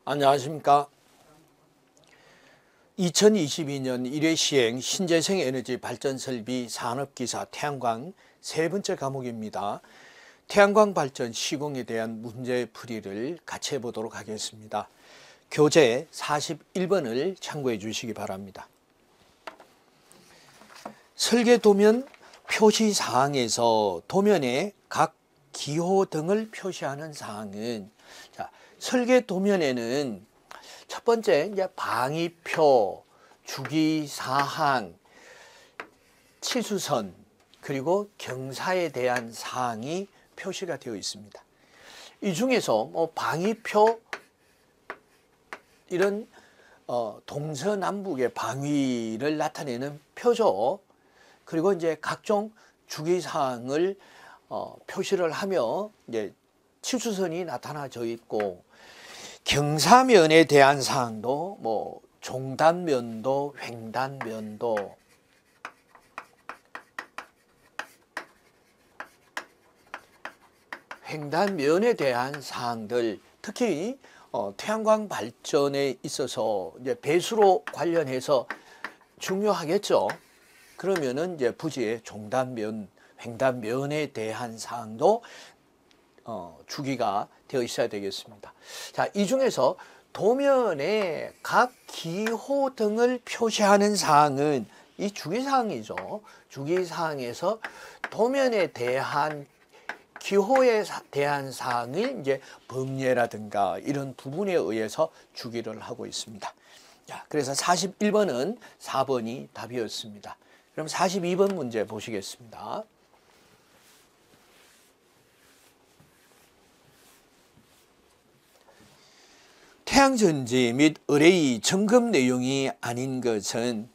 안녕하십니까. 2022년 1회 시행 신재생 에너지 발전 설비 산업기사 태양광 세 번째 과목입니다. 태양광 발전 시공에 대한 문제풀이를 같이 해보도록 하겠습니다. 교재 41번을 참고해 주시기 바랍니다. 설계 도면 표시 사항에서 도면에 각 기호 등을 표시하는 사항은 설계 도면에는 첫 번째 이제 방위표, 주기사항, 치수선 그리고 경사에 대한 사항이 표시가 되어 있습니다. 이 중에서 방위표 이런 동서남북의 방위를 나타내는 표죠. 그리고 이제 각종 주기사항을 표시를 하며 이제 치수선이 나타나져 있고, 경사면에 대한 사항도 종단면도, 횡단면도, 횡단면에 대한 사항들, 특히 태양광 발전에 있어서 이제 배수로 관련해서 중요하겠죠. 그러면은 이제 부지의 종단면, 횡단면에 대한 사항도 주기가 되어 있어야 되겠습니다. 자, 이 중에서 도면에 각 기호 등을 표시하는 사항은 이 주기사항이죠. 주기사항에서 도면에 대한 기호에 대한 사항을 이제 범례라든가 이런 부분에 의해서 주기를 하고 있습니다. 자, 그래서 41번은 4번이 답이었습니다. 그럼 42번 문제 보시겠습니다. 태양전지 및 의뢰의 점검 내용이 아닌 것은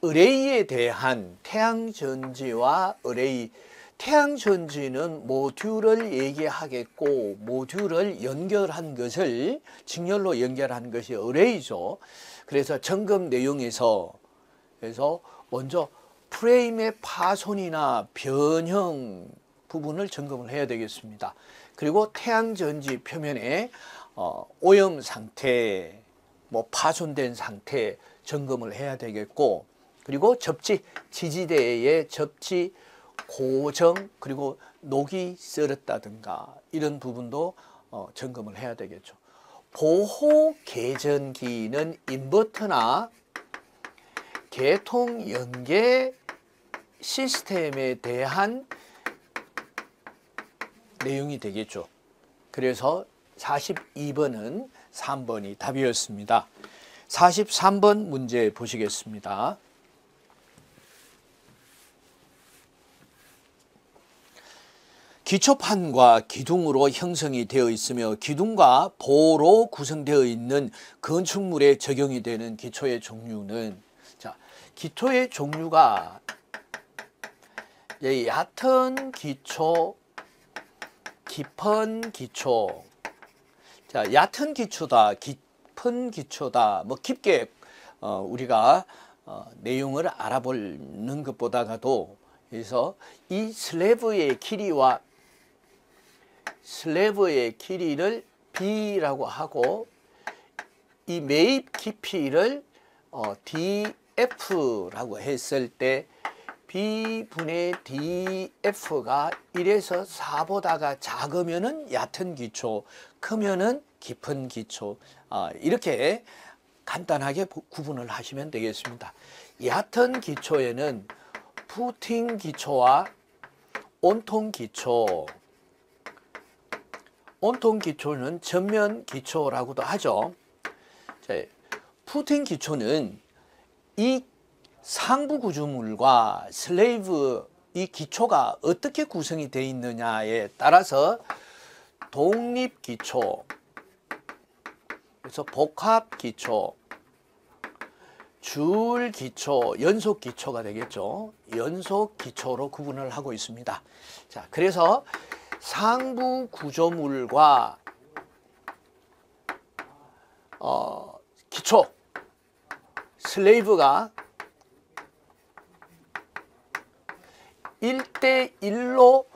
의뢰에 대한 태양전지와 의뢰, 태양전지는 모듈을 얘기하겠고 모듈을 연결한 것을 직렬로 연결한 것이 의뢰이죠. 그래서 점검 내용에서 먼저 프레임의 파손이나 변형 부분을 점검을 해야 되겠습니다. 그리고 태양전지 표면에 오염 상태, 파손된 상태 점검을 해야 되겠고, 그리고 접지, 지지대의 접지 고정, 그리고 녹이 썰었다든가 이런 부분도 점검을 해야 되겠죠. 보호 계전기는 인버터나 계통 연계 시스템에 대한 내용이 되겠죠. 그래서 42번은 3번이 답이었습니다. 43번 문제 보시겠습니다. 기초판과 기둥으로 형성이 되어 있으며 기둥과 보로 구성되어 있는 건축물에 적용이 되는 기초의 종류는, 자, 기초의 종류가 얕은 기초, 깊은 기초. 자, 얕은 기초다, 깊은 기초다, 깊게 우리가 내용을 알아보는 것보다도, 그래서 이 슬래브의 길이와 슬래브의 길이를 B라고 하고 이 매입 깊이를 DF라고 했을 때 B분의 DF가 1에서 4보다가 작으면은 얕은 기초, 크면은 깊은 기초, 이렇게 간단하게 구분을 하시면 되겠습니다. 얕은 기초에는 푸팅 기초와 온통 기초, 온통 기초는 전면 기초라고도 하죠. 푸팅 기초는 이 상부 구조물과 슬레이브 이 기초가 어떻게 구성이 되어 있느냐에 따라서 독립 기초, 그래서 복합 기초, 줄 기초, 연속 기초가 되겠죠. 연속 기초로 구분을 하고 있습니다. 자, 그래서 상부 구조물과 기초, 슬레이브가 1대1로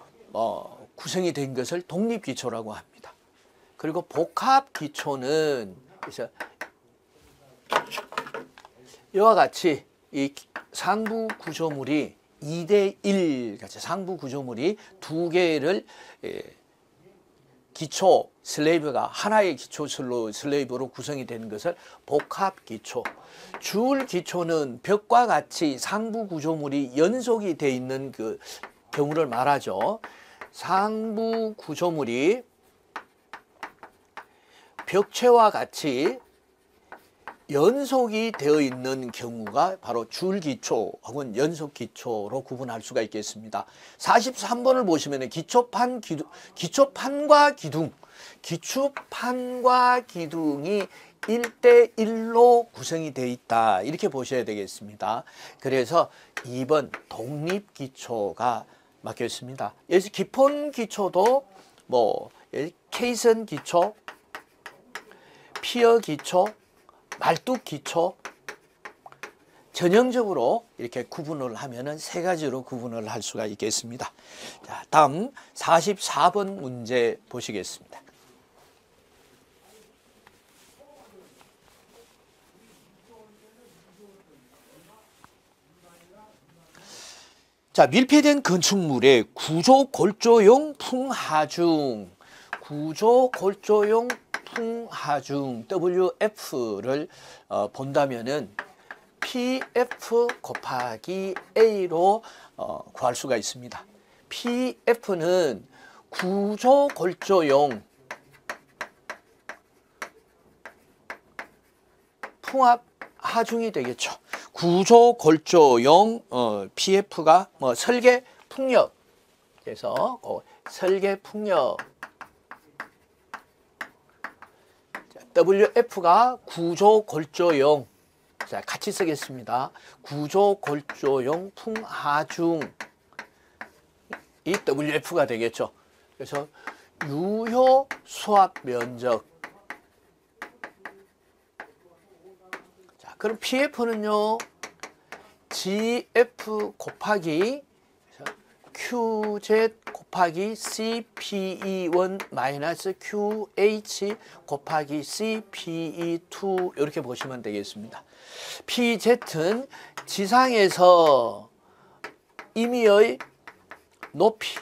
구성이 된 것을 독립기초라고 합니다. 그리고 복합 기초는 그래서 이와 같이 이 상부 구조물이 2대1 같이 상부 구조물이 두 개를 기초 슬레이브가 하나의 기초 슬레이브로 구성이 되는 것을 복합 기초. 줄 기초는 벽과 같이 상부 구조물이 연속이 되어 있는 그 경우를 말하죠. 상부 구조물이 벽체와 같이 연속이 되어 있는 경우가 바로 줄기초 혹은 연속기초로 구분할 수가 있겠습니다. 43번을 보시면 기초판과 기둥이 1대1로 구성이 되어 있다. 이렇게 보셔야 되겠습니다. 그래서 2번 독립기초가 맞겠습니다. 여기서 기본기초도 뭐 케이선 기초, 피어 기초, 말뚝 기초 전형적으로 이렇게 구분을 하면은 세 가지로 구분을 할 수가 있겠습니다. 자, 다음 44번 문제 보시겠습니다. 자, 밀폐된 건축물의 구조골조용 풍하중, WF를 본다면은 PF 곱하기 A로 구할 수가 있습니다. PF는 구조골조용 풍합 하중이 되겠죠. 구조골조용 PF가 뭐 설계 풍력, 그래서 설계 풍력, WF가 구조골조용, 자 같이 쓰겠습니다. 구조골조용 풍하중, 이 WF가 되겠죠. 그래서 유효 수압 면적. 자, 그럼 PF는요, GF 곱하기 QZ 곱하기 CPE1 마이너스 QH 곱하기 CPE2 이렇게 보시면 되겠습니다. PZ는 지상에서 임의의 높이,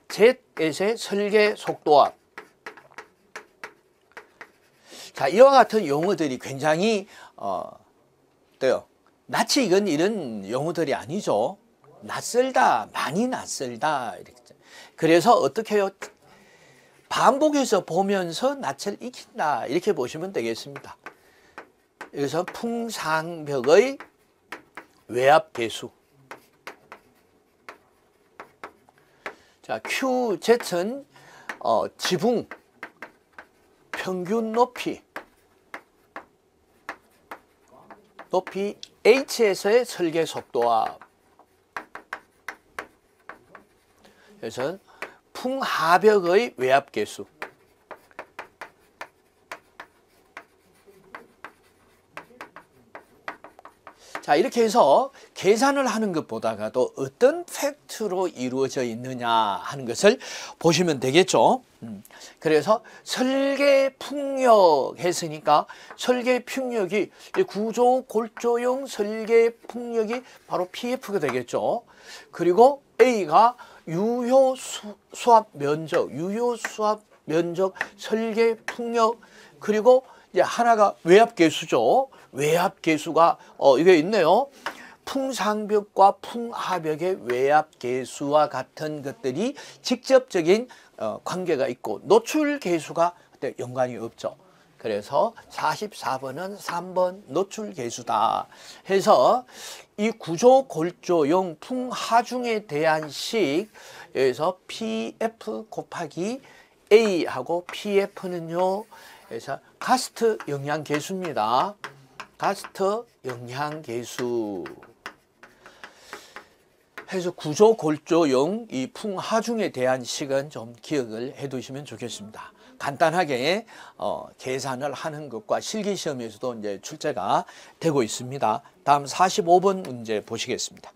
Z에서의 설계 속도압. 자, 이와 같은 용어들이 굉장히 낯이 익은 이런 용어들이 아니죠. 낯설다, 많이 낯설다. 이렇게. 그래서 어떻게 해요? 반복해서 보면서 낯을 익힌다. 이렇게 보시면 되겠습니다. 여기서 풍상벽의 외압 계수. 자, QZ는 지붕 평균 높이 H에서의 설계 속도압. 그래서 풍하벽의 외압 계수. 자, 이렇게 해서 계산을 하는 것보다도 어떤 팩트로 이루어져 있느냐 하는 것을 보시면 되겠죠. 그래서 설계 풍력 했으니까 설계 풍력이 구조 골조용 설계 풍력이 바로 PF가 되겠죠. 그리고 A가 유효 수압 면적, 설계 풍력, 그리고 이제 하나가 외압 계수죠. 외압 계수가 이게 있네요. 풍상벽과 풍하벽의 외압 계수와 같은 것들이 직접적인 관계가 있고 노출 계수가 연관이 없죠. 그래서 44번은 3번 노출 계수다 해서 이 구조 골조용 풍하중에 대한 식, 여기서 PF 곱하기 A하고 PF는요, 그래서 가스트 영향 계수입니다. 가스트 영향 계수 해서 구조 골조용 이 풍하중에 대한 식은 좀 기억을 해 두시면 좋겠습니다. 간단하게 계산을 하는 것과 실기시험에서도 이제 출제가 되고 있습니다. 다음 45번 문제 보시겠습니다.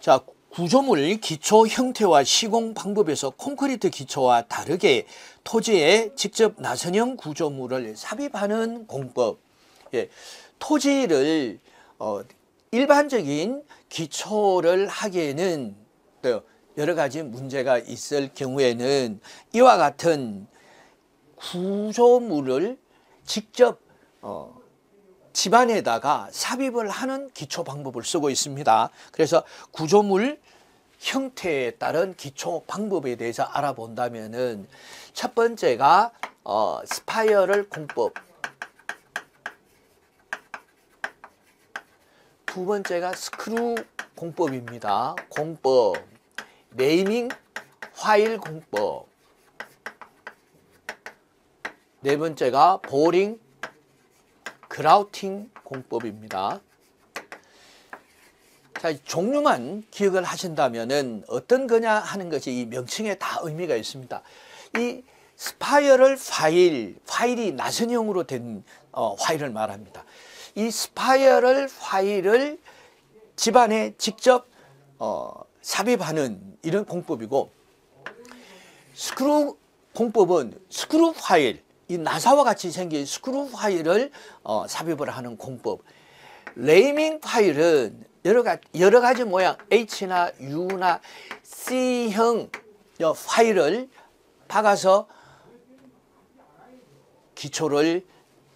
자, 구조물 기초 형태와 시공 방법에서 콘크리트 기초와 다르게 토지에 직접 나선형 구조물을 삽입하는 공법. 예, 토지를 일반적인 기초를 하기에는 또 여러 가지 문제가 있을 경우에는 이와 같은 구조물을 직접 집안에다가 삽입을 하는 기초 방법을 쓰고 있습니다. 그래서 구조물 형태에 따른 기초 방법에 대해서 알아본다면은 첫 번째가 스파이럴 공법, 두 번째가 스크루 공법입니다. 공법, 네이밍 파일 공법, 네 번째가 보링 그라우팅 공법입니다. 자, 종류만 기억을 하신다면은 어떤 거냐 하는 것이 이 명칭에 다 의미가 있습니다. 이 스파이럴 파일이 나선형으로 된 파일을 말합니다. 이 스파이럴 파일을 집안에 직접 삽입하는 이런 공법이고, 스크루 공법은 스크루 파일, 이 나사와 같이 생긴 스크루 파일을 삽입을 하는 공법. 레이밍 파일은 여러 가지 모양 H나 U나 C형 파일을 박아서 기초를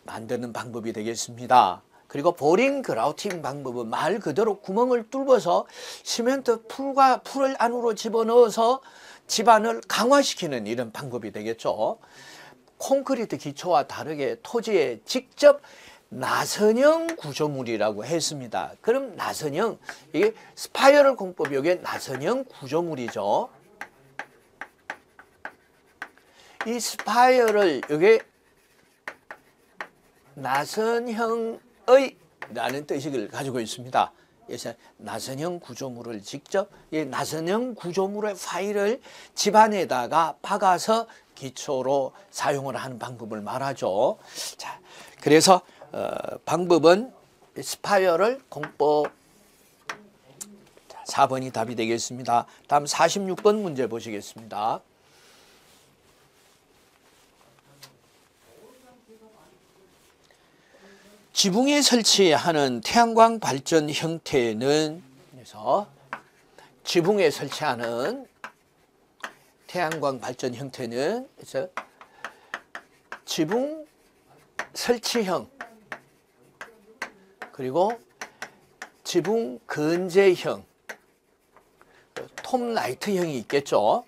만드는 방법이 되겠습니다. 그리고 보링 그라우팅 방법은 말 그대로 구멍을 뚫어서 시멘트 풀을 안으로 집어넣어서 집안을 강화시키는 이런 방법이 되겠죠. 콘크리트 기초와 다르게 토지에 직접 나선형 구조물이라고 했습니다. 그럼 나선형, 이게 스파이럴 공법이 여기에 나선형 구조물이죠. 이 스파이럴을 여기에 나선형의 라는 뜻을 가지고 있습니다. 그래서 나선형 구조물을 직접, 이 나선형 구조물의 파일을 집안에다가 박아서 기초로 사용을 하는 방법을 말하죠. 자, 그래서 방법은 스파이럴 공법. 4번이 답이 되겠습니다. 다음 46번 문제 보시겠습니다. 지붕에 설치하는 태양광 발전 형태는, 그래서 지붕에 설치하는 태양광 발전 형태는 그래서 지붕 설치형, 그리고 지붕 건재형, 톱라이트형이 있겠죠.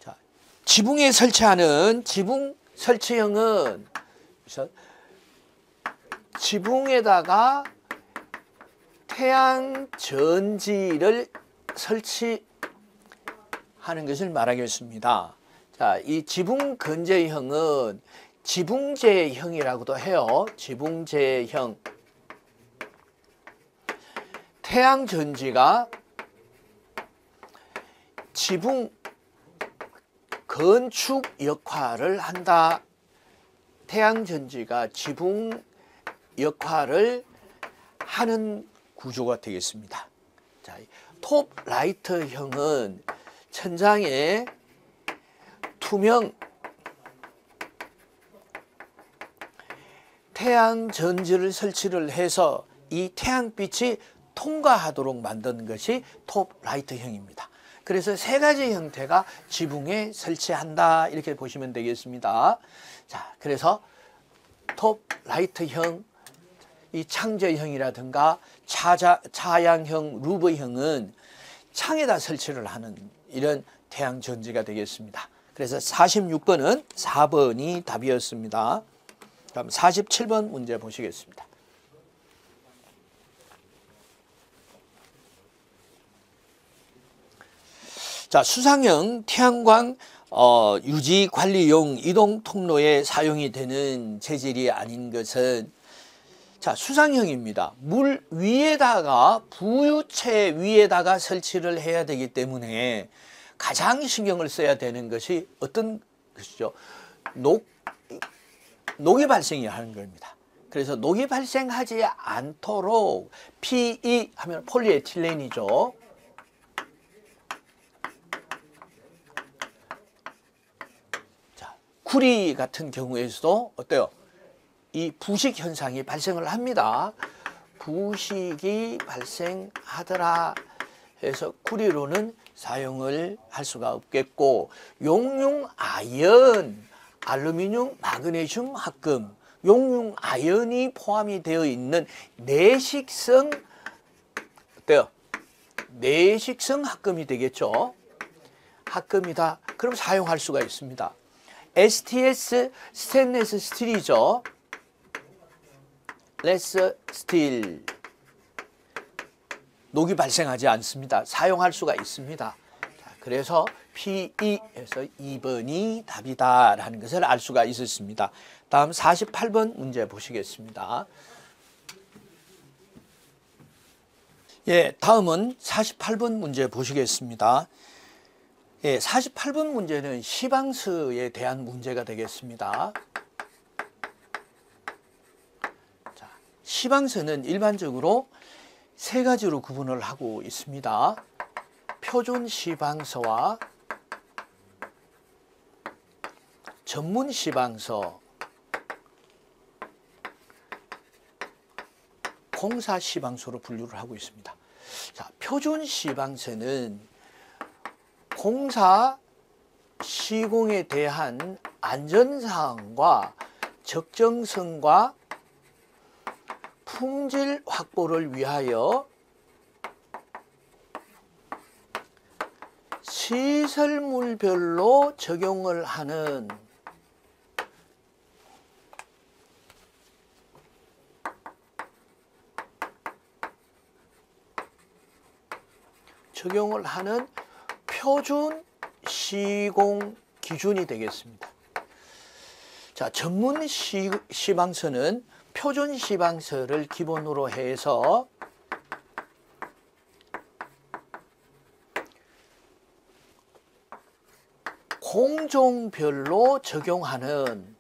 자, 지붕에 설치하는 지붕 설치형은 지붕에다가 태양 전지를 설치하는 것을 말하겠습니다. 자, 이 지붕 건재형은 지붕재형이라고도 해요. 지붕재형. 태양 전지가 지붕 건축 역할을 한다. 태양 전지가 지붕 역할을 하는 구조가 되겠습니다. 자, 톱 라이트형은 천장에 투명 태양 전지를 설치를 해서 이 태양빛이 통과하도록 만드는 것이 톱 라이트형입니다. 그래서 세 가지 형태가 지붕에 설치한다, 이렇게 보시면 되겠습니다. 자, 그래서 톱 라이트형, 이 창제형이라든가 차양형, 루브형은 창에다 설치를 하는 이런 태양 전지가 되겠습니다. 그래서 46번은 4번이 답이었습니다. 다음 47번 문제 보시겠습니다. 자, 수상형 태양광 유지 관리용 이동 통로에 사용이 되는 재질이 아닌 것은, 자, 수상형입니다. 물 위에다가, 부유체 위에다가 설치를 해야 되기 때문에 가장 신경을 써야 되는 것이 어떤 것이죠? 녹이 발생이 하는 겁니다. 그래서 녹이 발생하지 않도록 PE 하면 폴리에틸렌이죠. 자, 구리 같은 경우에서도 어때요? 이 부식 현상이 발생을 합니다. 부식이 발생하더라 해서 구리로는 사용을 할 수가 없겠고, 용융 아연, 알루미늄, 마그네슘 합금, 용융 아연이 포함이 되어 있는 내식성 어때요? 내식성 합금이 되겠죠. 합금이다. 그럼 사용할 수가 있습니다. STS 스테인리스 스틸이죠. 레스 스틸. 녹이 발생하지 않습니다. 사용할 수가 있습니다. 자, 그래서 PE에서 2번이 답이다라는 것을 알 수가 있었습니다. 다음 48번 문제 보시겠습니다. 예, 다음은 48번 문제 보시겠습니다. 예, 48번 문제는 시방서에 대한 문제가 되겠습니다. 자, 시방서는 일반적으로 세 가지로 구분을 하고 있습니다. 표준 시방서와 전문 시방서, 공사 시방서로 분류를 하고 있습니다. 자, 표준 시방서는 공사 시공에 대한 안전사항과 적정성과 품질 확보를 위하여 시설물별로 적용을 하는 표준 시공 기준이 되겠습니다. 자, 전문 시방서는 표준 시방서를 기본으로 해서 공종별로 적용하는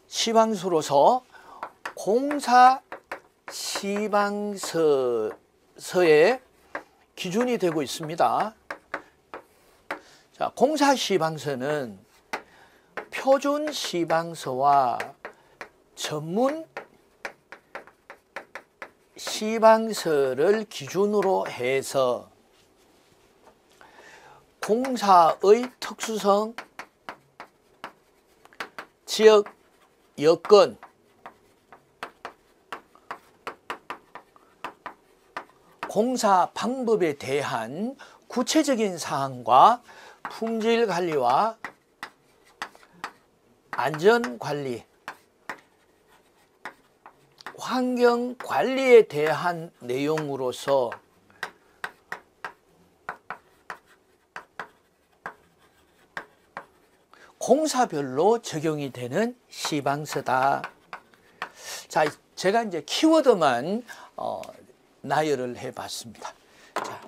시방서로서 공사 시방서의 기준이 되고 있습니다. 자, 공사 시방서는 표준 시방서와 전문 시방서를 기준으로 해서 공사의 특수성, 지역 여건, 공사 방법에 대한 구체적인 사항과 품질 관리와 안전 관리, 환경 관리에 대한 내용으로서 공사별로 적용이 되는 시방서다. 자, 제가 이제 키워드만 나열을 해봤습니다. 자,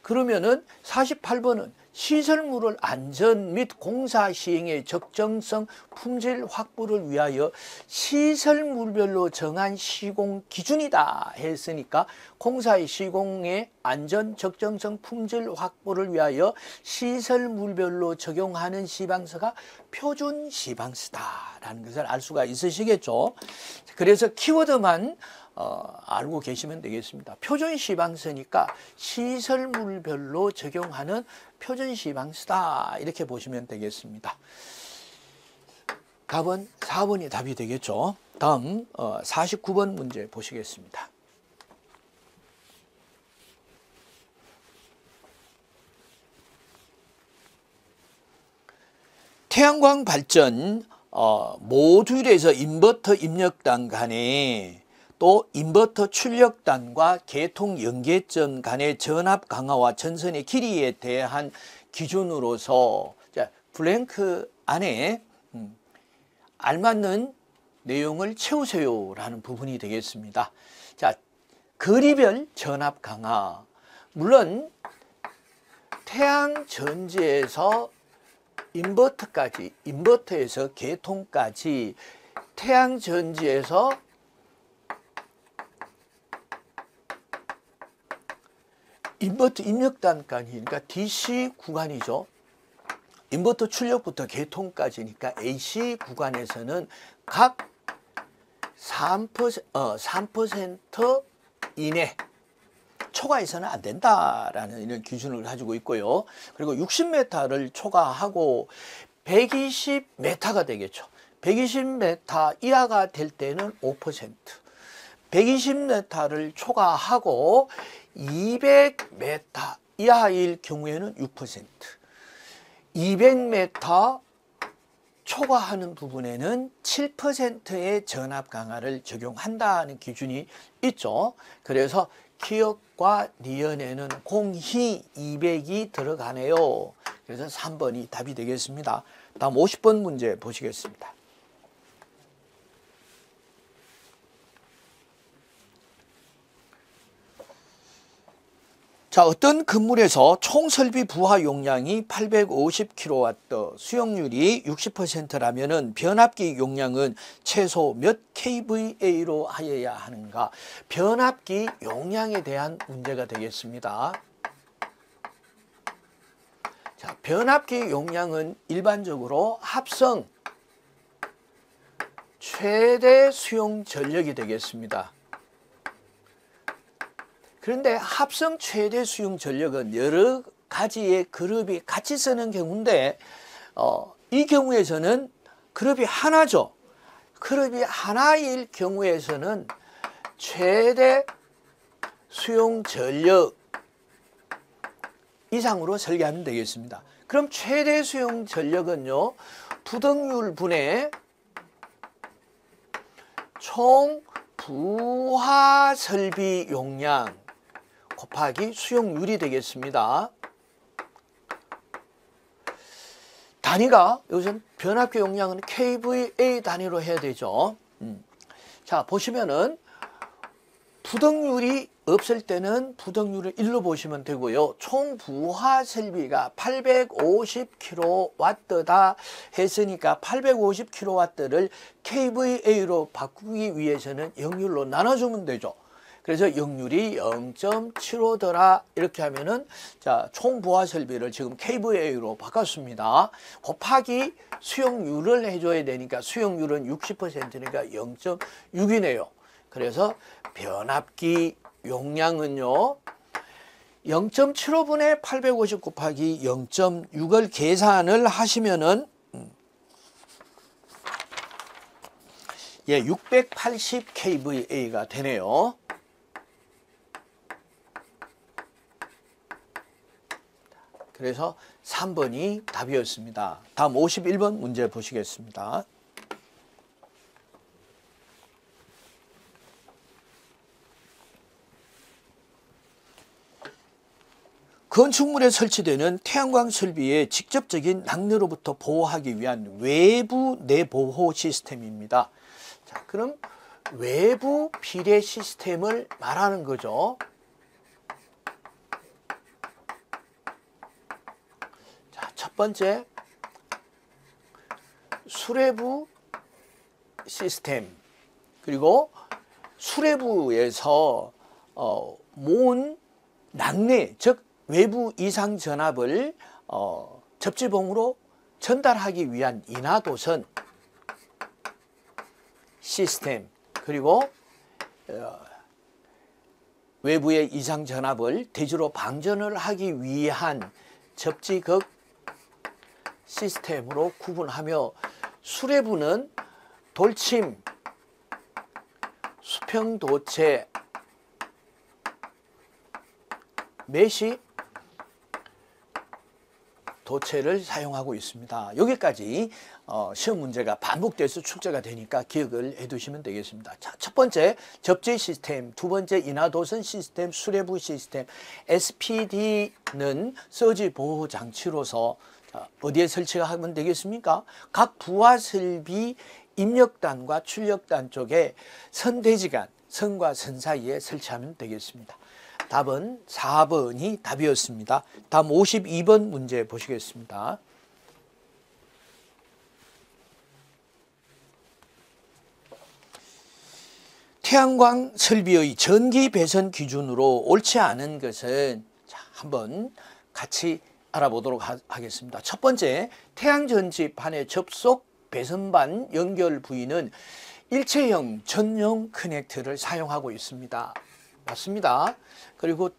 그러면은 48번은 시설물을 안전 및 공사 시행의 적정성, 품질 확보를 위하여 시설물별로 정한 시공 기준이다 했으니까 공사의 시공의 안전, 적정성, 품질 확보를 위하여 시설물별로 적용하는 시방서가 표준 시방서다라는 것을 알 수가 있으시겠죠. 그래서 키워드만 알고 계시면 되겠습니다. 표준 시방서니까 시설물별로 적용하는 표준 시방서다 이렇게 보시면 되겠습니다. 답은 4번이 답이 되겠죠. 다음 49번 문제 보시겠습니다. 태양광 발전 모듈에서 인버터 입력단 간에 또 인버터 출력단과 계통 연계점 간의 전압 강화와 전선의 길이에 대한 기준으로서 블랭크 안에 알맞는 내용을 채우세요라는 부분이 되겠습니다. 자, 거리별 전압 강화. 물론 태양 전지에서 인버터까지, 인버터에서 개통까지 태양전지에서 인버터 입력단까지, 그러니까 DC 구간이죠. 인버터 출력부터 개통까지니까 AC 구간에서는 각 3% 이내 초과해서는 안 된다라는 이런 기준을 가지고 있고요. 그리고 60m를 초과하고 120m가 되겠죠. 120m 이하가 될 때는 5%, 120m를 초과하고 200m 이하일 경우에는 6%, 200m 초과하는 부분에는 7%의 전압 강화를 적용한다는 기준이 있죠. 그래서 기억과 니은에는 공히 200이 들어가네요. 그래서 3번이 답이 되겠습니다. 다음 50번 문제 보시겠습니다. 자, 어떤 건물에서 총 설비 부하 용량이 850kW, 수용률이 60%라면은 변압기 용량은 최소 몇 kVA로 하여야 하는가? 변압기 용량에 대한 문제가 되겠습니다. 자, 변압기 용량은 일반적으로 합성 최대 수용 전력이 되겠습니다. 그런데 합성 최대 수용 전력은 여러 가지의 그룹이 같이 쓰는 경우인데 이 경우에서는 그룹이 하나죠. 그룹이 하나일 경우에서는 최대 수용 전력 이상으로 설계하면 되겠습니다. 그럼 최대 수용 전력은요, 부등률 분의 총 부하 설비 용량 곱하기 수용률이 되겠습니다. 단위가 여기서 변압기 용량은 kVA 단위로 해야 되죠. 자, 보시면은 부등률이 없을 때는 부등률을 1로 보시면 되고요. 총 부하 설비가 850kW다 했으니까 850kW를 kVA로 바꾸기 위해서는 역률로 나눠주면 되죠. 그래서 역률이 0.75더라 이렇게 하면은 자, 총 부하 설비를 지금 kVA로 바꿨습니다. 곱하기 수용률을 해줘야 되니까 수용률은 60%니까 0.6이네요. 그래서 변압기 용량은요, 0.75분의 850 곱하기 0.6을 계산을 하시면은 680kVA가 되네요. 그래서 3번이 답이었습니다. 다음 51번 문제 보시겠습니다. 건축물에 설치되는 태양광 설비의 직접적인 낙뢰로부터 보호하기 위한 외부 내보호 시스템입니다. 자, 그럼 외부 비례 시스템을 말하는 거죠. 자, 첫 번째 수레부 시스템, 그리고 수레부에서 모은 낙뢰, 즉 외부 이상 전압을 접지봉으로 전달하기 위한 인하도선 시스템, 그리고 외부의 이상 전압을 대지로 방전을 하기 위한 접지극 시스템으로 구분하며, 수레부는 돌침, 수평도체, 메시 도체를 사용하고 있습니다. 여기까지 시험 문제가 반복돼서 출제가 되니까 기억을 해두시면 되겠습니다. 자, 첫 번째 접지 시스템, 두 번째 인하도선 시스템, 수레부 시스템. SPD는 서지 보호 장치로서 어디에 설치하면 되겠습니까? 각 부하 설비 입력단과 출력단 쪽에 선대지간, 선과 선 사이에 설치하면 되겠습니다. 답은 4번이 답이었습니다. 다음 52번 문제 보시겠습니다. 태양광 설비의 전기 배선 기준으로 옳지 않은 것은 한번 같이 알아보도록 하겠습니다. 첫 번째, 태양전지판의 접속 배선반 연결 부위는 일체형 전용 커넥터를 사용하고 있습니다. 맞습니다. 그리고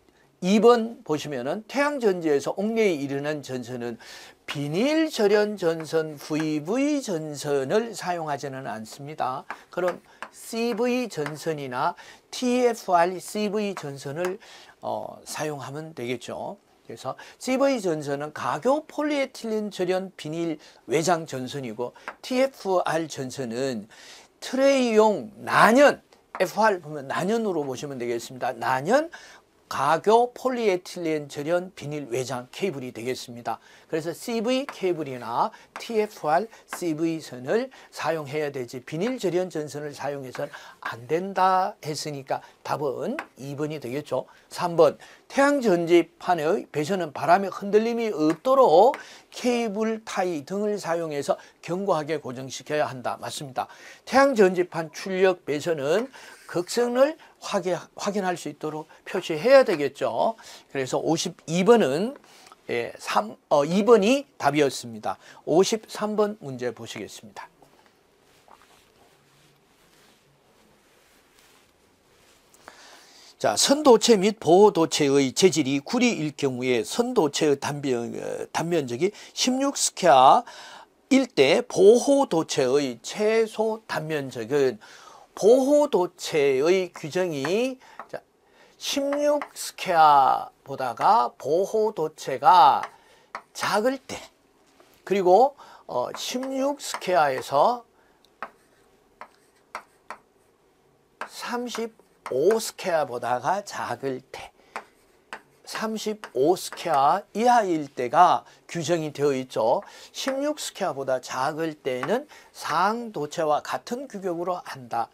2번 보시면은 태양전지에서 옥내에 이르는 전선은 비닐 절연 전선 VV 전선을 사용하지는 않습니다. 그럼 CV 전선이나 TFR CV 전선을 사용하면 되겠죠. 그래서 CV 전선은 가교 폴리에틸렌 절연 비닐 외장 전선이고, TFR 전선은 트레이용 난연, FR 보면 난연으로 보시면 되겠습니다. 난연 가교 폴리에틸렌 절연 비닐 외장 케이블이 되겠습니다. 그래서 CV 케이블이나 TFR CV 선을 사용해야 되지 비닐 절연 전선을 사용해서는 안 된다 했으니까 답은 2번이 되겠죠. 3번, 태양전지판의 배선은 바람의 흔들림이 없도록 케이블 타이 등을 사용해서 견고하게 고정시켜야 한다. 맞습니다. 태양전지판 출력 배선은 극선을 확인할 수 있도록 표시해야 되겠죠. 그래서 52번은 2번이 답이었습니다. 53번 문제 보시겠습니다. 자, 선도체 및 보호도체의 재질이 구리일 경우에 선도체의 단면적이 16스퀘어일 때 보호도체의 최소 단면적은, 보호도체의 규정이 16스퀘어보다가 보호도체가 작을 때, 그리고 16스퀘어에서 35스퀘어보다가 작을 때, 35스퀘어 이하일 때가 규정이 되어 있죠. 16스퀘어보다 작을 때는 상도체와 같은 규격으로 한다.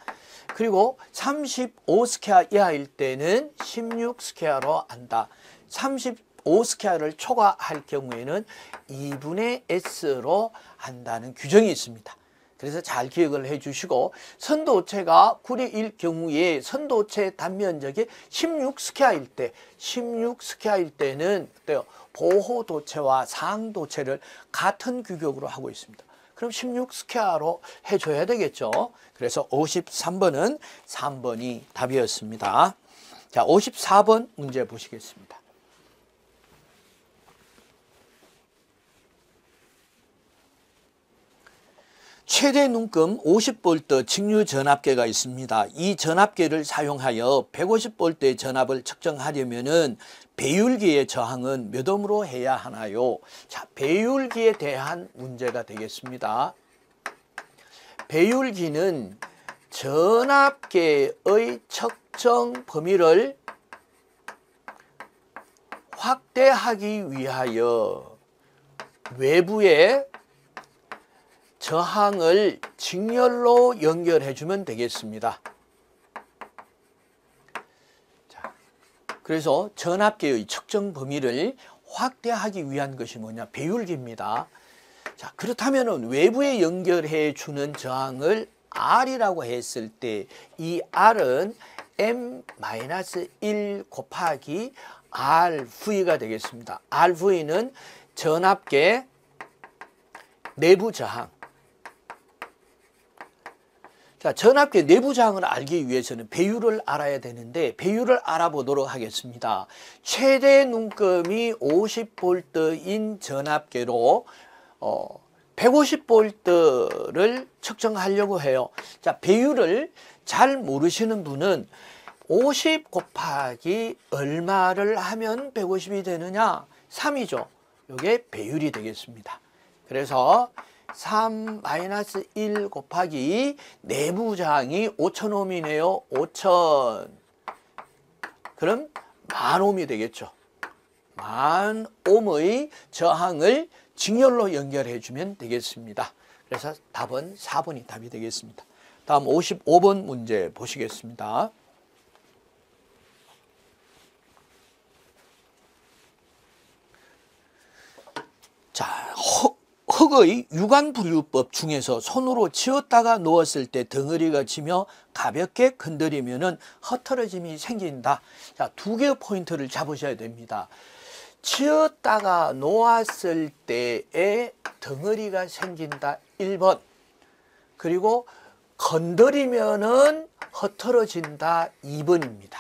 그리고 35스퀘어 이하일 때는 16스퀘어로 한다. 35스퀘어를 초과할 경우에는 2분의 S로 한다는 규정이 있습니다. 그래서 잘 기억을 해 주시고, 선도체가 구리일 경우에 선도체 단면적이 16스퀘어일 때, 16스퀘어일 때는 어때요? 보호도체와 상도체를 같은 규격으로 하고 있습니다. 그럼 16스퀘어로 해줘야 되겠죠. 그래서 53번은 3번이 답이었습니다. 자, 54번 문제 보시겠습니다. 최대 눈금 50V 직류 전압계가 있습니다. 이 전압계를 사용하여 150V 전압을 측정하려면은 배율기의 저항은 몇 ohm으로 해야 하나요? 자, 배율기에 대한 문제가 되겠습니다. 배율기는 전압계의 측정 범위를 확대하기 위하여 외부에 저항을 직렬로 연결해 주면 되겠습니다. 자, 그래서 전압계의 측정 범위를 확대하기 위한 것이 뭐냐? 배율기입니다. 자, 그렇다면 외부에 연결해 주는 저항을 R이라고 했을 때, 이 R은 M-1 곱하기 RV가 되겠습니다. RV는 전압계 내부 저항. 자, 전압계 내부 저항을 알기 위해서는 배율을 알아야 되는데, 배율을 알아보도록 하겠습니다. 최대 눈금이 50V인 전압계로 150V를 측정하려고 해요. 자, 배율을 잘 모르시는 분은 50 곱하기 얼마를 하면 150이 되느냐? 3이죠. 이게 배율이 되겠습니다. 그래서 3-1 곱하기 내부 저항이 5000ohm이네요. 5000. 그럼 10,000ohm이 되겠죠. 10,000ohm의 저항을 직렬로 연결해 주면 되겠습니다. 그래서 답은 4번이 답이 되겠습니다. 다음 55번 문제 보시겠습니다. 자, 흙 미국의 유관분류법 중에서 손으로 쥐었다가 놓았을 때 덩어리가 지며 가볍게 건드리면은 흐트러짐이 생긴다. 자, 두 개의 포인트를 잡으셔야 됩니다. 쥐었다가 놓았을 때에 덩어리가 생긴다. 1번. 그리고 건드리면은 흐트러진다. 2번입니다.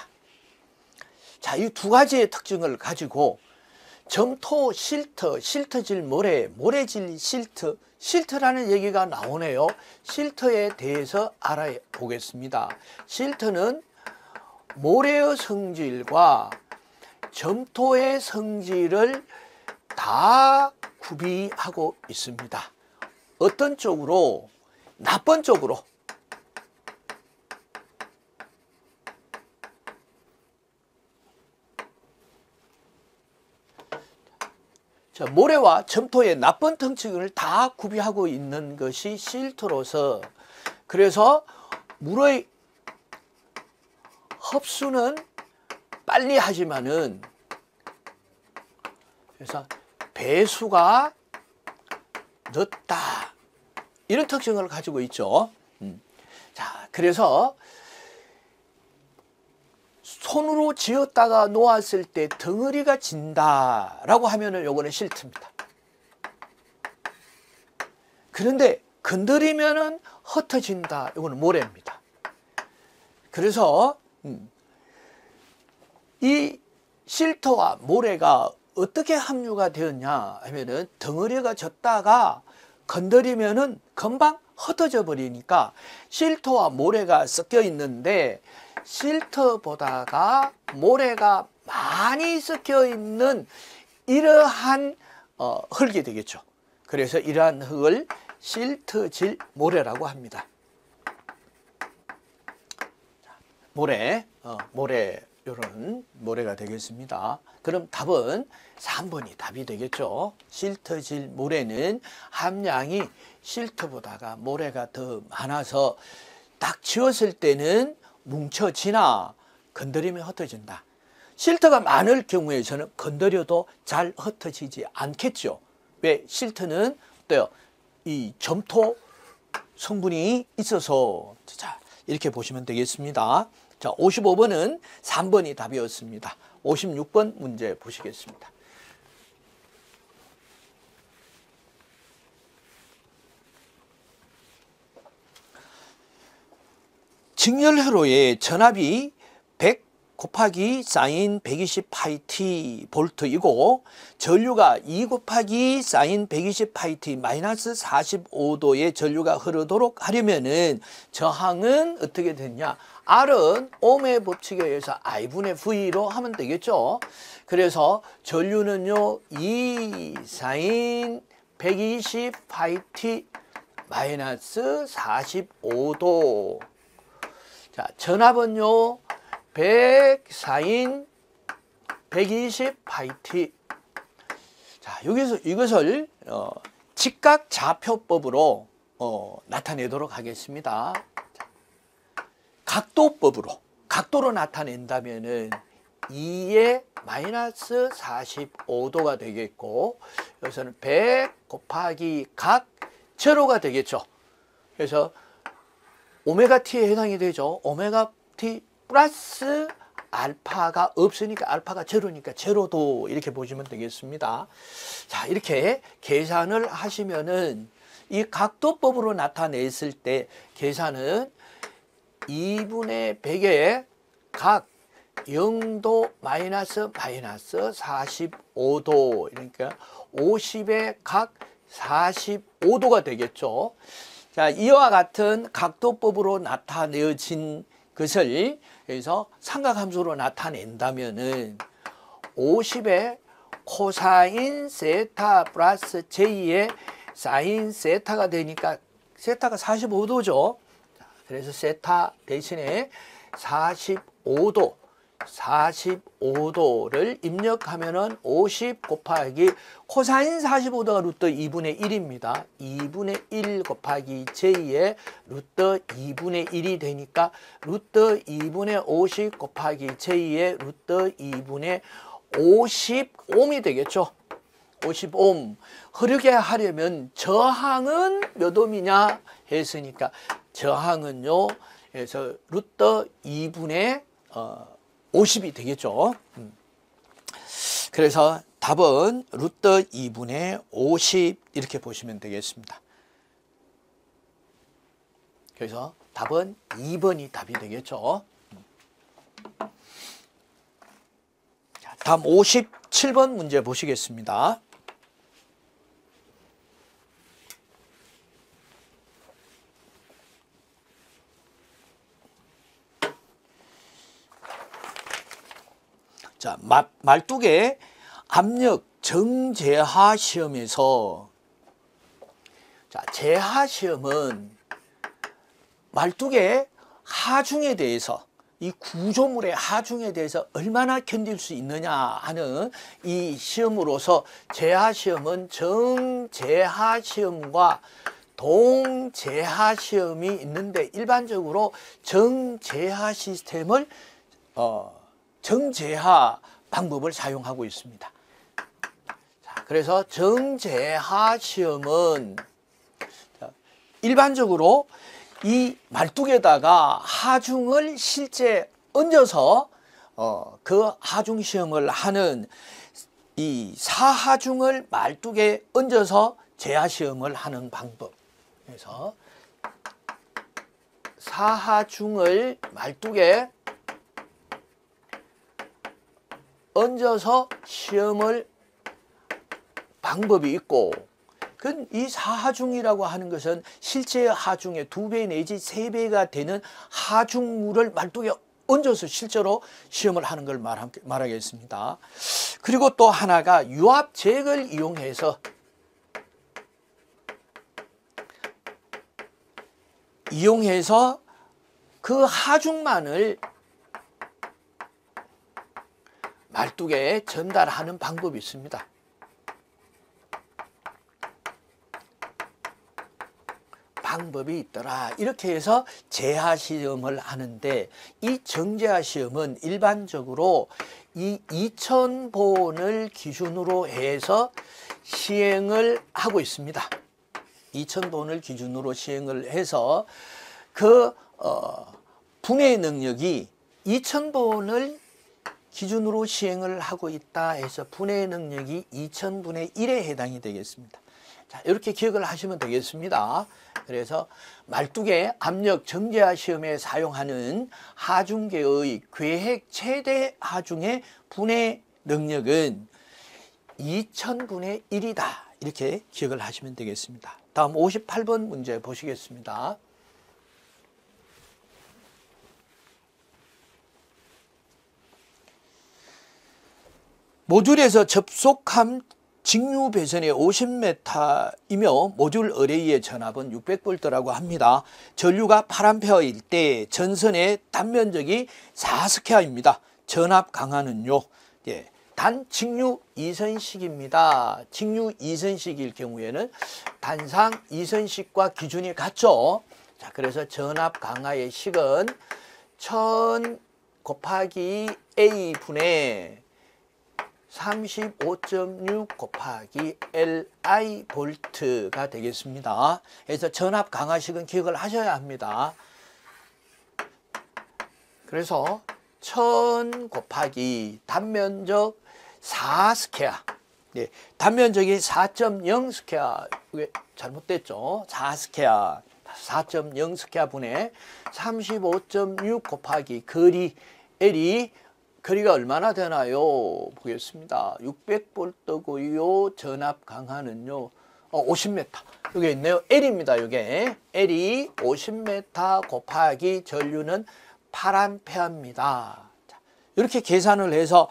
자, 이 두 가지의 특징을 가지고 점토 실트, 실트질 모래, 모래질 실트, 실트라는 얘기가 나오네요. 실트에 대해서 알아보겠습니다. 실트는 모래의 성질과 점토의 성질을 다 구비하고 있습니다. 어떤 쪽으로? 나쁜 쪽으로. 자, 모래와 점토의 나쁜 특징을 다 구비하고 있는 것이 실트로서, 그래서 물의 흡수는 빨리 하지만은, 그래서 배수가 늦다, 이런 특징을 가지고 있죠. 자, 그래서 손으로 쥐었다가 놓았을 때 덩어리가 진다라고 하면은 요거는 실트입니다. 그런데 건드리면은 흩어진다, 요거는 모래입니다. 그래서 이 실트와 모래가 어떻게 함유가 되었냐 하면은, 덩어리가 졌다가 건드리면은 금방 흩어져 버리니까 실트와 모래가 섞여 있는데, 실트보다가 모래가 많이 섞여 있는 이러한 흙이 되겠죠. 그래서 이러한 흙을 실트질 모래라고 합니다. 모래, 이런 모래가 되겠습니다. 그럼 답은 3번이 답이 되겠죠. 실트질 모래는 함량이 실트보다가 모래가 더 많아서 딱 지었을 때는 뭉쳐지나 건드리면 흩어진다. 실트가 많을 경우에서는 건드려도 잘 흩어지지 않겠죠. 왜? 실트는 어때요? 이 점토 성분이 있어서. 자, 이렇게 보시면 되겠습니다. 자, 55번은 3번이 답이었습니다. 56번 문제 보시겠습니다. 직렬회로의 전압이 100 곱하기 사인 120 파이T 볼트이고, 전류가 2 곱하기 사인 120 파이T 마이너스 45도의 전류가 흐르도록 하려면은 저항은 어떻게 되냐? R은 옴의 법칙에 의해서 I분의 V로 하면 되겠죠. 그래서 전류는요 2 사인 120 파이T 마이너스 45도. 자, 전압은요 100 사인 120 파이T. 자, 여기서 이것을 직각좌표법으로 나타내도록 하겠습니다. 각도법으로, 각도로 나타낸다면은 2의 마이너스 45도가 되겠고, 여기서는 100 곱하기 각 제로가 되겠죠. 그래서 오메가 t에 해당이 되죠. 오메가 t 플러스 알파가 없으니까 알파가 제로니까 제로도, 이렇게 보시면 되겠습니다. 자, 이렇게 계산을 하시면은 이 각도법으로 나타냈을 때 계산은 2분의 100의 각 0도 마이너스 45도, 그러니까 50의 각 45도가 되겠죠. 자, 이와 같은 각도법으로 나타내어진 것을 여기서 삼각함수로 나타낸다면은 50의 코사인 세타 플러스 J의 사인 세타가 되니까, 세타가 45도죠. 그래서 세타 대신에 45도를 입력하면은 50 곱하기 코사인 45도가 루트 2분의 1입니다. 2분의 1 곱하기 J의 루트 2분의 1이 되니까 루트 2분의 50 곱하기 J의 루트 2분의 50옴이 되겠죠. 50옴 흐르게 하려면 저항은 몇 옴이냐 했으니까 저항은요 그래서 루트 2분의 50이 되겠죠. 그래서 답은 루트 2분의 50 이렇게 보시면 되겠습니다. 그래서 답은 2번이 답이 되겠죠. 다음 57번 문제 보시겠습니다. 자, 말뚝의 압력 정제하 시험에서 자, 제하 시험은 말뚝의 하중에 대해서 이 구조물의 하중에 대해서 얼마나 견딜 수 있느냐 하는 이 시험으로서 제하 시험은 정제하 시험과 동제하 시험이 있는데 일반적으로 정제하 시스템을 정제하 방법을 사용하고 있습니다. 자, 그래서 정제하 시험은 일반적으로 이 말뚝에다가 하중을 실제 얹어서 그 하중 시험을 하는 이 사하중을 말뚝에 얹어서 제하 시험을 하는 방법. 그래서 사하중을 말뚝에 얹어서 시험을 방법이 있고 이 사하중이라고 하는 것은 실제 하중의 2배 내지 3배가 되는 하중물을 말뚝에 얹어서 실제로 시험을 하는 걸 말하겠습니다. 그리고 또 하나가 유압잭을 이용해서 그 하중만을 말뚝에 전달하는 방법이 있습니다. 방법이 있더라. 이렇게 해서 제하 시험을 하는데 이 정제하 시험은 일반적으로 이 2000본을 기준으로 해서 시행을 하고 있습니다. 2000본을 기준으로 시행을 해서 그 분해 능력이 2000본을 기준으로 시행을 하고 있다 해서 분해 능력이 2000분의 1에 해당이 되겠습니다. 자, 이렇게 기억을 하시면 되겠습니다. 그래서 말뚝의 압력 정제하 시험에 사용하는 하중계의 괴획 최대 하중의 분해 능력은 2000분의 1이다. 이렇게 기억을 하시면 되겠습니다. 다음 58번 문제 보시겠습니다. 모듈에서 접속함 직류 배선이 50m이며 모듈 어레이의 전압은 600V라고 합니다. 전류가 8A일 때 전선의 단면적이 4스퀘어입니다. 전압 강하는요. 예, 단 직류 2선식입니다. 직류 2선식일 경우에는 단상 2선식과 기준이 같죠. 자, 그래서 전압 강하의 식은 1000 곱하기 A분의 35.6 곱하기 Li 볼트가 되겠습니다. 그래서 전압 강하식은 기억을 하셔야 합니다. 그래서 1000 곱하기 단면적 4스퀘어. 네, 단면적이 4.0 스퀘어. 이게 잘못됐죠. 4스퀘어. 4.0 스퀘어 분의 35.6 곱하기 거리 L이 거리가 얼마나 되나요? 보겠습니다. 600V고요. 전압 강하는요. 50m. 여기 있네요. L입니다. 이게 L이 50m 곱하기 전류는 8A입니다. 이렇게 계산을 해서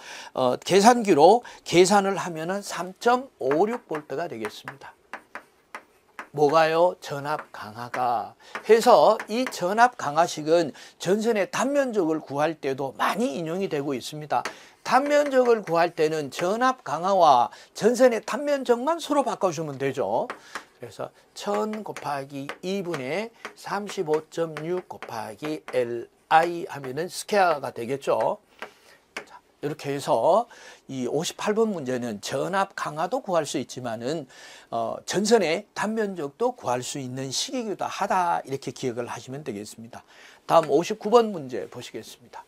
계산기로 계산을 하면은 3.56V가 되겠습니다. 뭐가요? 전압 강하가. 해서 이 전압 강하식은 전선의 단면적을 구할 때도 많이 인용이 되고 있습니다. 단면적을 구할 때는 전압 강하와 전선의 단면적만 서로 바꿔주면 되죠. 그래서 1000 곱하기 2분의 35.6 곱하기 Li 하면은 스퀘어가 되겠죠. 자, 이렇게 해서 이 58번 문제는 전압 강화도 구할 수 있지만은 전선의 단면적도 구할 수 있는 식이기도 하다, 이렇게 기억을 하시면 되겠습니다. 다음 59번 문제 보시겠습니다.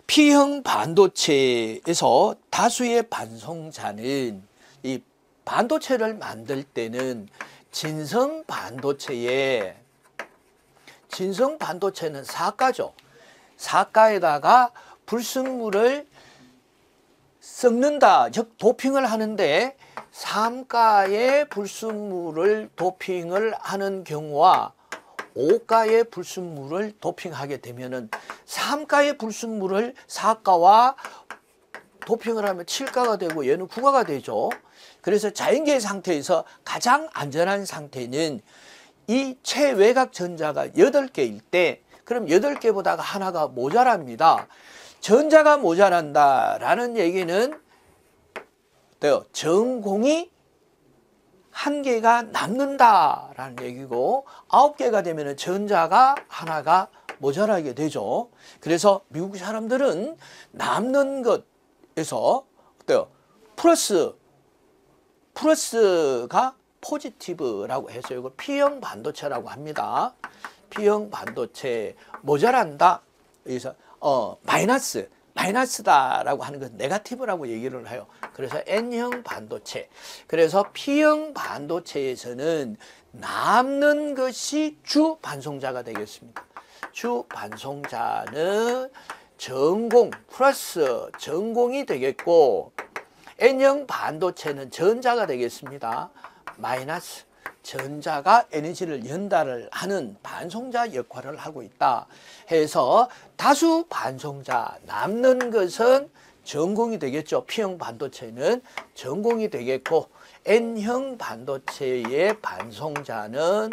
P형 반도체에서 다수의 반송자는, 이 반도체를 만들 때는 진성 반도체는 사가죠. 사가에다가 불순물을 섞는다, 즉 도핑을 하는데, 삼가의 불순물을 도핑을 하는 경우와 5가의 불순물을 도핑하게 되면은 3가의 불순물을 4가와 도핑을 하면 7가가 되고 얘는 9가가 되죠. 그래서 자연계 상태에서 가장 안전한 상태는 이 최외곽 전자가 8개일 때, 그럼 8개보다가 하나가 모자랍니다. 전자가 모자란다라는 얘기는 전공이 1개가 남는다라는 얘기고, 9개가 되면 전자가 하나가 모자라게 되죠. 그래서 미국 사람들은 남는 것에서 플러스가 포지티브라고 해서 이걸 P형 반도체라고 합니다. P형 반도체 모자란다. 여기서 마이너스다라고 하는 건 네거티브라고 얘기를 해요. 그래서 N형 반도체. 그래서 P형 반도체에서는 남는 것이 주 반송자가 되겠습니다. 주 반송자는 전공 플러스 전공이 되겠고, N형 반도체는 전자가 되겠습니다. 마이너스 전자가 에너지를 연달을 하는 반송자 역할을 하고 있다 해서 다수 반송자, 남는 것은 전공이 되겠죠. P형 반도체는 전공이 되겠고, N형 반도체의 반송자는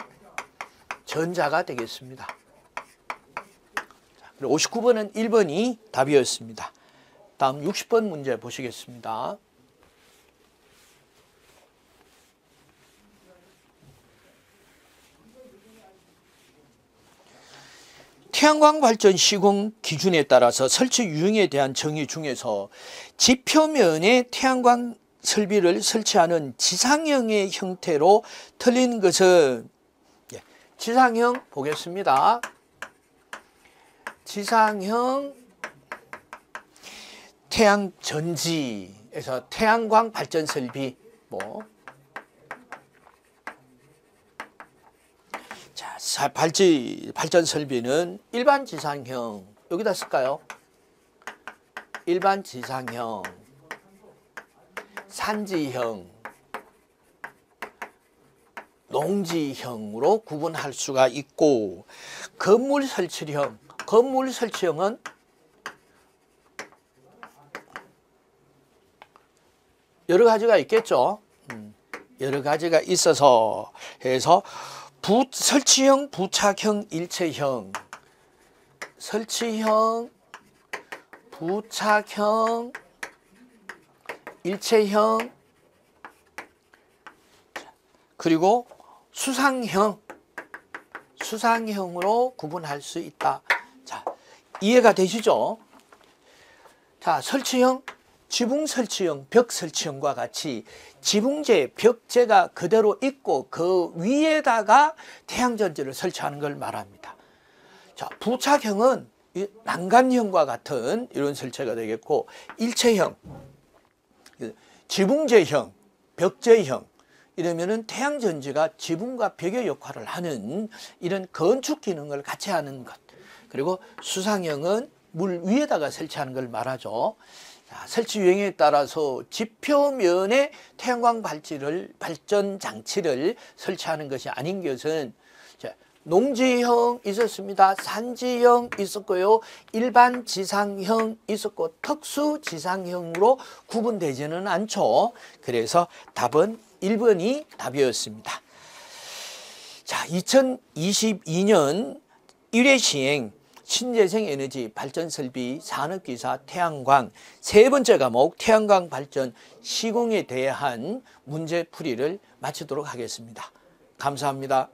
전자가 되겠습니다. 59번은 1번이 답이었습니다. 다음 60번 문제 보시겠습니다. 태양광 발전 시공 기준에 따라서 설치 유형에 대한 정의 중에서 지표면에 태양광 설비를 설치하는 지상형의 형태로 틀린 것은, 지상형 보겠습니다. 지상형 태양전지에서 태양광 발전 설비 발전 설비는 일반 지상형, 여기다 쓸까요? 일반 지상형, 산지형, 농지형으로 구분할 수가 있고, 건물 설치형은 여러 가지가 있겠죠. 여러 가지가 있어서 해서 설치형, 부착형, 일체형, 설치형, 부착형, 일체형, 그리고 수상형으로 구분할 수 있다. 자, 이해가 되시죠? 자, 설치형, 지붕 설치형, 벽 설치형과 같이 지붕재, 벽재가 그대로 있고 그 위에다가 태양전지를 설치하는 걸 말합니다. 자, 부착형은 난간형과 같은 이런 설치가 되겠고, 일체형, 지붕재형, 벽재형, 이러면은 태양전지가 지붕과 벽의 역할을 하는 이런 건축 기능을 같이 하는 것. 그리고 수상형은 물 위에다가 설치하는 걸 말하죠. 자, 설치 유형에 따라서 지표면에 태양광 발전 장치를 설치하는 것이 아닌 것은, 농지형 있었습니다. 산지형 있었고요. 일반 지상형 있었고, 특수 지상형으로 구분되지는 않죠. 그래서 답은 1번이 답이었습니다. 자, 2022년 1회 시행 신재생 에너지 발전 설비 산업기사 태양광 세 번째 과목 태양광 발전 시공에 대한 문제풀이를 마치도록 하겠습니다. 감사합니다.